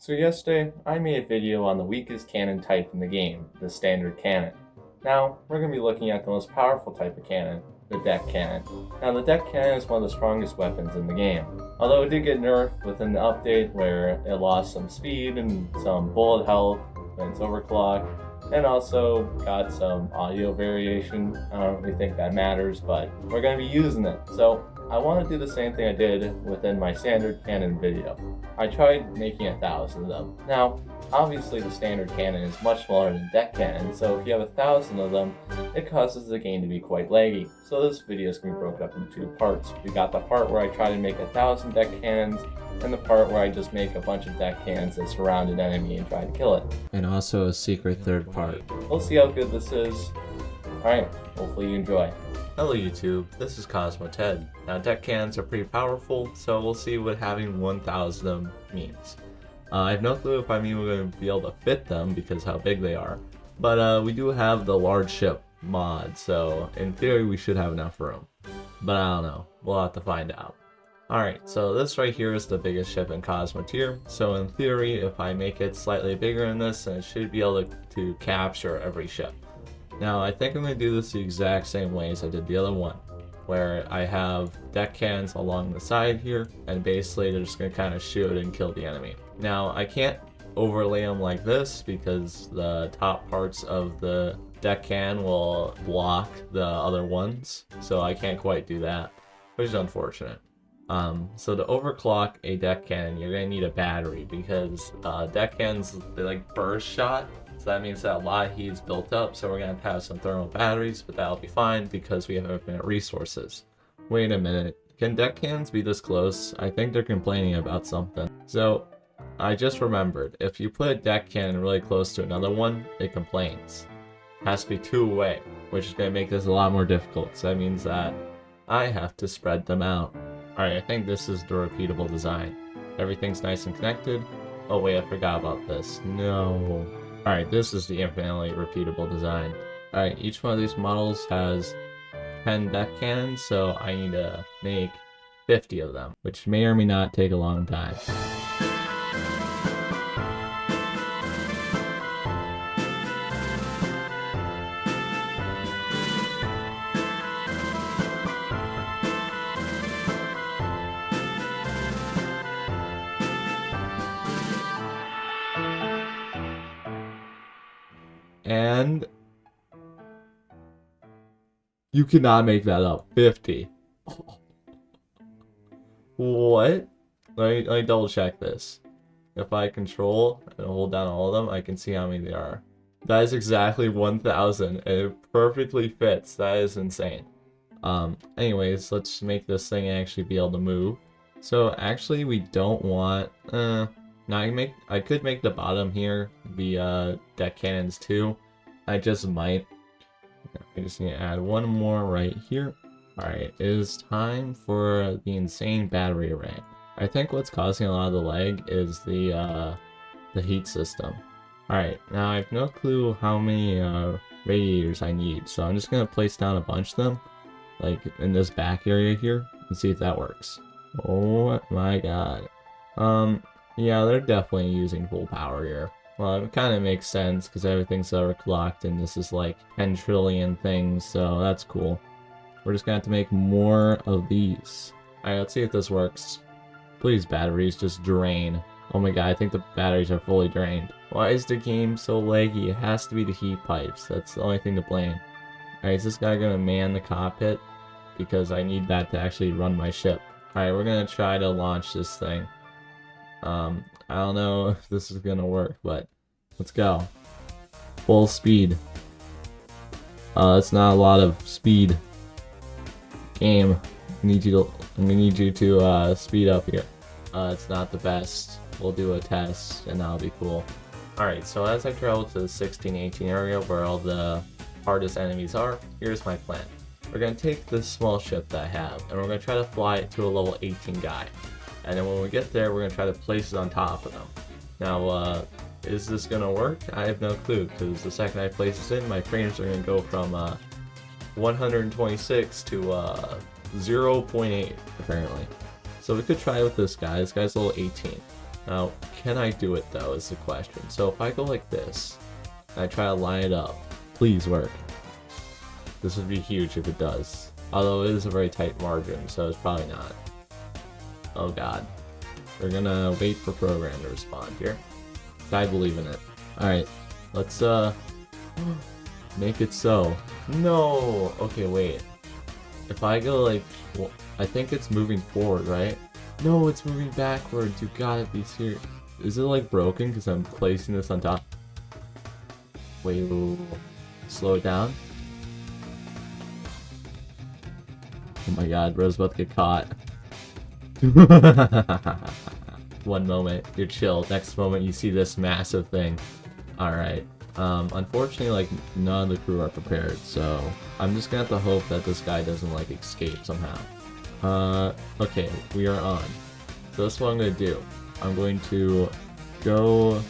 So yesterday, I made a video on the weakest cannon type in the game, the standard cannon. Now, we're going to be looking at the most powerful type of cannon, the deck cannon. Now, the deck cannon is one of the strongest weapons in the game. Although it did get nerfed within the update where it lost some speed and some bullet health when it's overclocked, and also got some audio variation. I don't really think that matters, but we're going to be using it. So I want to do the same thing I did within my standard cannon video. I tried making 1,000 of them. Now, obviously the standard cannon is much smaller than deck cannon, so if you have 1,000 of them, it causes the game to be quite laggy. So this video is going to be broken up into two parts. We got the part where I try to make 1,000 deck cannons, and the part where I just make a bunch of deck cannons that surround an enemy and try to kill it. And also a secret third part. We'll see how good this is. Alright, hopefully you enjoy. Hello YouTube, this is COSMOTEER. Now deck cannons are pretty powerful, so we'll see what having 1,000 of them means. I have no clue if we're going to be able to fit them because how big they are, but we do have the large ship mod, so in theory we should have enough room. But I don't know, we'll have to find out. Alright, so this right here is the biggest ship in COSMOTEER, so in theory if I make it slightly bigger than this, then it should be able to capture every ship. Now, I think I'm going to do this the exact same way as I did the other one, where I have deck cannons along the side here, and basically they're just going to kind of shoot and kill the enemy. Now, I can't overlay them like this because the top parts of the deck cannon will block the other ones, so I can't quite do that, which is unfortunate. So to overclock a deck cannon, you're going to need a battery because deck cannons, they like burst shot. So that means that a lot of heat is built up, so we're going to have some thermal batteries, but that'll be fine because we have infinite resources. Wait a minute, can deck cannons be this close? I think they're complaining about something. So, I just remembered, if you put a deck cannon really close to another one, it complains. It has to be two away, which is going to make this a lot more difficult, so that means that I have to spread them out. Alright, I think this is the repeatable design. Everything's nice and connected. Oh wait, I forgot about this. No. Alright, this is the infinitely repeatable design. Alright, each one of these models has 10 deck cannons, so I need to make 50 of them, which may or may not take a long time. And you cannot make that up. 50. What? Let me double check this. If I control and hold down all of them, I can see how many there are. That is exactly 1,000 and it perfectly fits. That is insane. Anyways, let's make this thing actually be able to move. So actually we don't want now I could make the bottom here be deck cannons too. I just might. I just need to add one more right here. Alright, it is time for the insane battery array. I think what's causing a lot of the lag is the heat system. Alright, now I have no clue how many radiators I need, so I'm just gonna place down a bunch of them, like in this back area here, and see if that works. Oh my god. Yeah, they're definitely using full power here. Well, it kind of makes sense because everything's overclocked and this is like 10 trillion things, so that's cool. We're just gonna have to make more of these. Alright, let's see if this works. Please, batteries, just drain. Oh my god, I think the batteries are fully drained. Why is the game so laggy? It has to be the heat pipes. That's the only thing to blame. Alright, is this guy gonna man the cockpit? Because I need that to actually run my ship. Alright, we're gonna try to launch this thing. I don't know if this is gonna work, but let's go. Full speed. That's not a lot of speed. Game, I'm gonna need you to speed up here. It's not the best. We'll do a test and that'll be cool. Alright, so as I travel to the 1618 area where all the hardest enemies are, here's my plan. We're gonna take this small ship that I have and we're gonna try to fly it to a level 18 guy. And then when we get there, we're going to try to place it on top of them. Now, is this going to work? I have no clue, because the second I place this in, my frames are going to go from 126 to 0.8, apparently. So we could try with this guy. This guy's level 18. Now, can I do it though is the question. So if I go like this, and I try to line it up, please work. This would be huge if it does. Although it is a very tight margin, so it's probably not. Oh god. We're gonna wait for program to respond here. I believe in it. Alright, let's make it so. No! Okay, wait. If I go like, well, I think it's moving forward, right? No, it's moving backwards. You gotta be serious. Is it like broken because I'm placing this on top? Wait, slow it down. Oh my god, bro's about to get caught. One moment, you're chill. Next moment, you see this massive thing. Alright. Unfortunately, like, none of the crew are prepared, so I'm just gonna have to hope that this guy doesn't, like, escape somehow. Okay, we are on. So that's what I'm gonna do. I'm going to go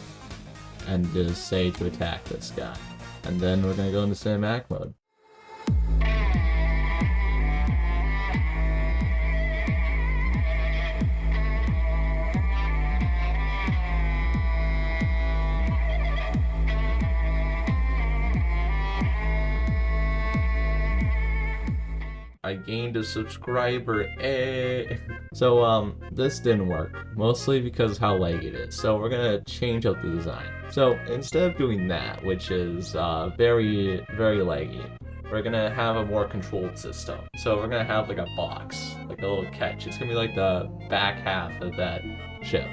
and just say to attack this guy. And then we're gonna go into cinematic mode. I gained a subscriber, eh. So, this didn't work, mostly because how laggy it is. So we're gonna change up the design. So instead of doing that, which is very, very laggy, we're gonna have a more controlled system. So we're gonna have like a box, like a little catch. It's gonna be like the back half of that ship.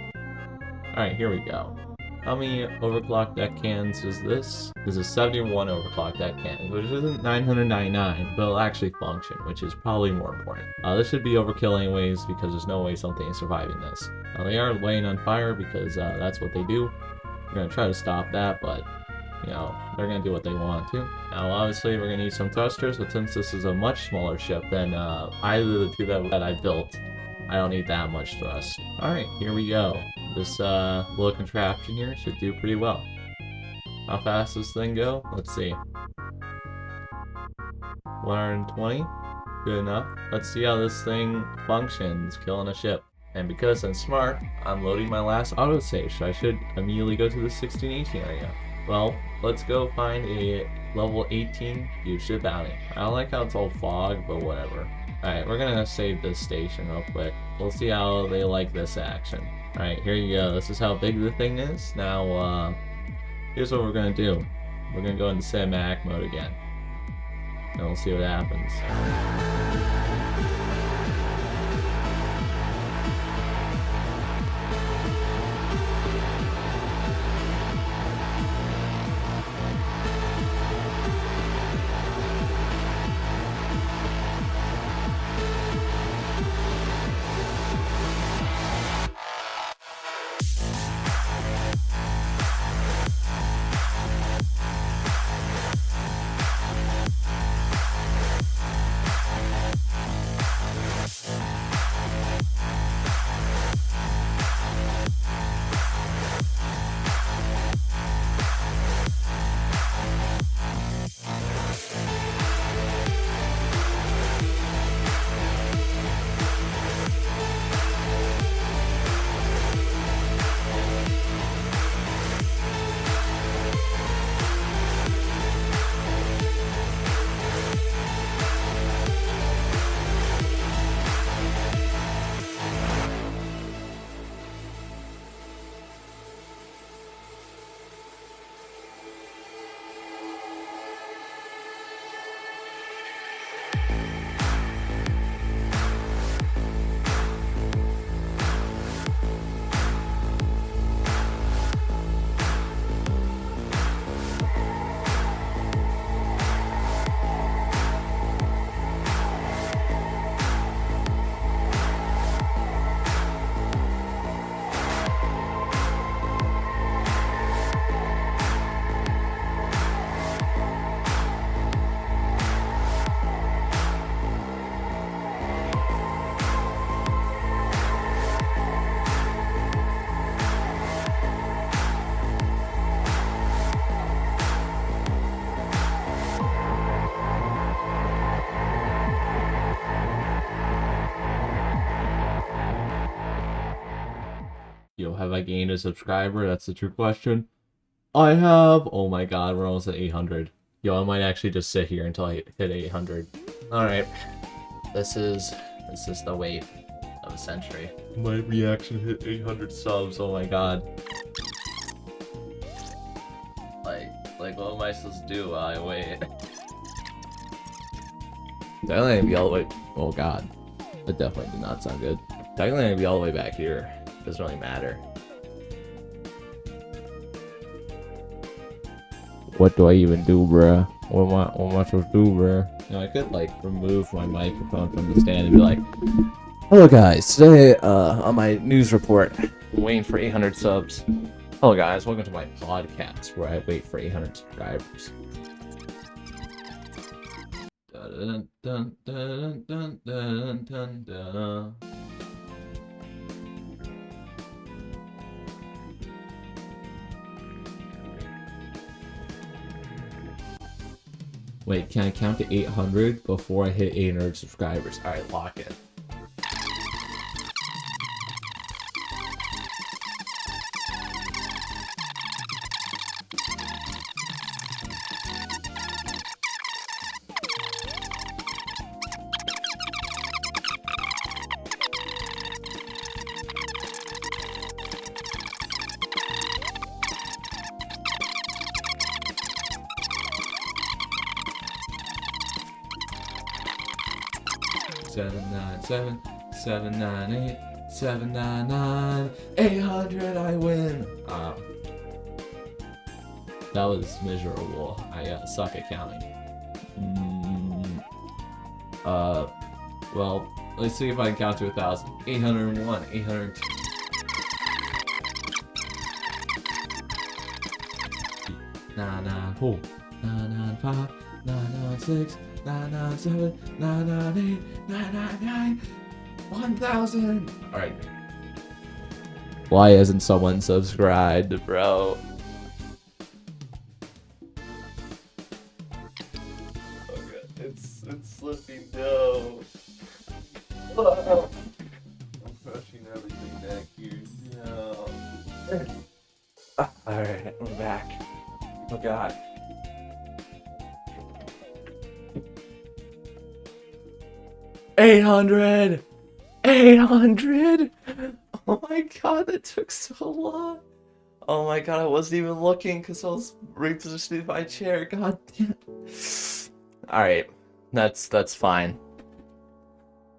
Alright, here we go. How many overclocked deck cans is this? This is 71 overclocked deck cans, which isn't 999, but it'll actually function, which is probably more important. This should be overkill anyways, because there's no way something is surviving this. They are laying on fire because that's what they do. We're gonna try to stop that, but you know, they're gonna do what they want to. Now, obviously, we're gonna need some thrusters, but since this is a much smaller ship than either of the two that I built, I don't need that much thrust. Alright, here we go. This little contraption here should do pretty well. How fast does this thing go? Let's see. 120? Good enough. Let's see how this thing functions, killing a ship. And because I'm smart, I'm loading my last autosave, so I should immediately go to the 1618 area. Well, let's go find a level 18 huge ship bounty. I don't like how it's all fog, but whatever. Alright, we're gonna save this station real quick. We'll see how they like this action. Alright, here you go. This is how big the thing is. Now, here's what we're gonna do. We're gonna go into cinematic mode again. And we'll see what happens. video. Have I gained a subscriber? That's the true question. I have. Oh my god, we're almost at 800. Yo, I might actually just sit here until I hit 800. Alright. This is the wait of a century. My reaction hit 800 subs. Oh my god. Like what am I supposed to do while I wait? Technically I'd be all the way. Oh god. That definitely did not sound good. Technically I'd be all the way back here. Doesn't really matter. What do I even do, bruh? What am I supposed to do, bruh? You know, I could like remove my microphone from the stand and be like, hello guys, today on my news report, I'm waiting for 800 subs. Hello guys, welcome to my podcast where I wait for 800 subscribers. Dun, dun, dun, dun, dun, dun, dun. Wait, can I count to 800 before I hit 800 subscribers? Alright, lock it. Seven nine seven 798 799 800. I win. That was miserable. I suck at counting. Well, let's see if I can count to 1,000. 801, 802. Nine nine four, 995, 996, 997, 998, 999, 1,000. Alright. Why hasn't someone subscribed, bro? Okay, it's slipping down. I'm crushing everything back here. No. Alright, we're back. Oh god. 800! 800! Oh my god, that took so long. Oh my god, I wasn't even looking because I was repositioning my chair. God damn. Alright, that's fine.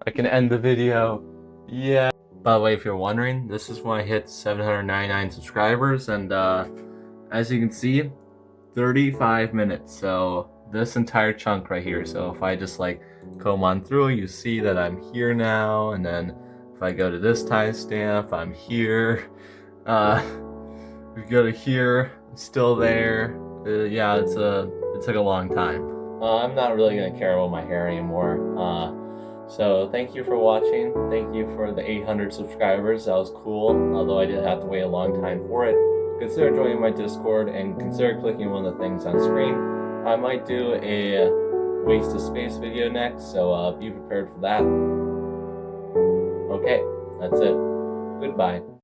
I can end the video. Yeah. By the way, if you're wondering, this is when I hit 799 subscribers, and as you can see, 35 minutes. So this entire chunk right here. So if I just like comb on through, you see that I'm here now, and then if I go to this timestamp, I'm here. We go to here, I'm still there. Yeah, it took a long time. I'm not really gonna care about my hair anymore. So thank you for watching. Thank you for the 800 subscribers. That was cool, although I did have to wait a long time for it. Consider joining my Discord and consider clicking one of the things on screen. I might do a waste of space video next, so be prepared for that. Okay, that's it. Goodbye.